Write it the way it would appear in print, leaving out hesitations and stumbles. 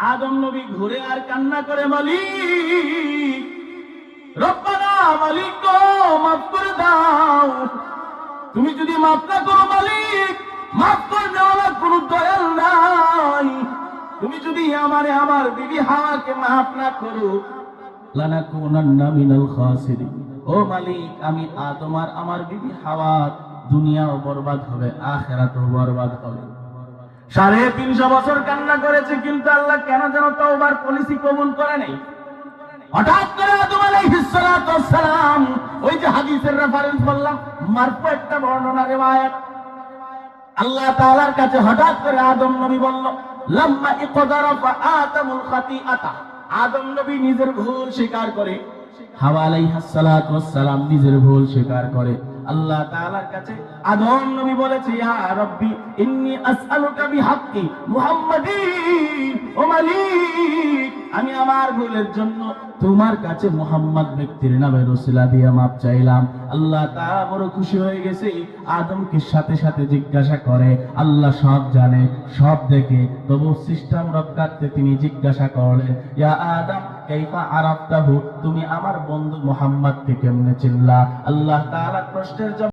আদম নবী ঘুরে আর কান্না করে মালিক, রব্বানা, মালিক গো মাফ করে দাও। তুমি যদি মাফ না করো মালিক, মাফ করে দেওয়ার কোনো দয়াল নাই। তুমি যদি আমার বিবি হাওয়াকে মাফ না করো, লানাকুনান্না মিনাল খাসিরিন। ও মালিক, আমি আদম আর আমার বিবি হাওয়া দুনিয়াও বরবাদ হবে, আখিরাতও বরবাদ হবে। 350 বছর কান্না করেছে, কিন্তু আল্লাহ কেন যেন তওবার পলিসি কবুল করে নাই। হঠাৎ করে আদম আলাইহিস সালাতু ওয়াস সালাম, ওই যে হাদিসের রেফারেন্স বললাম, মারফু একটা বর্ণনা রিওয়ায়াত, আল্লাহ তাআলার কাছে হঠাৎ করে আদম নবী বলল, লাম্মা ইকদারা আতামুল খাতিআতা। আদম নবী নিজের ভুল স্বীকার করে, হাওয়া আলাইহিস সালাতু ওয়াস সালাম নিজের ভুল স্বীকার করে। আল্লাহ তাআলার কাছে আদম নবী বলেছে, ইয়া রাব্বি ইন্নী আসআলুকা বিহাক্কি মুহাম্মাদিন। ও মালিক, আমি আমার ভুলের জন্য তোমার কাছে মুহাম্মদ ব্যক্তির নামে রসিলা দিয়ে মাপ চাইলাম। আল্লাহ তাআলা বড় খুশি হয়ে গেছে। আদমকে সাথে সাথে জিজ্ঞাসা করে, আল্লাহ সব জানে, সব দেখে, তবু সিস্টেম রক্ষার্থে তিনি জিজ্ঞাসা করলেন, ইয়া আদম কাইফা আরাফতাহু, তুমি আমার বন্ধু মুহাম্মদকে কেমনে চিনলা? আল্লাহ তাআলা প্রশ্নের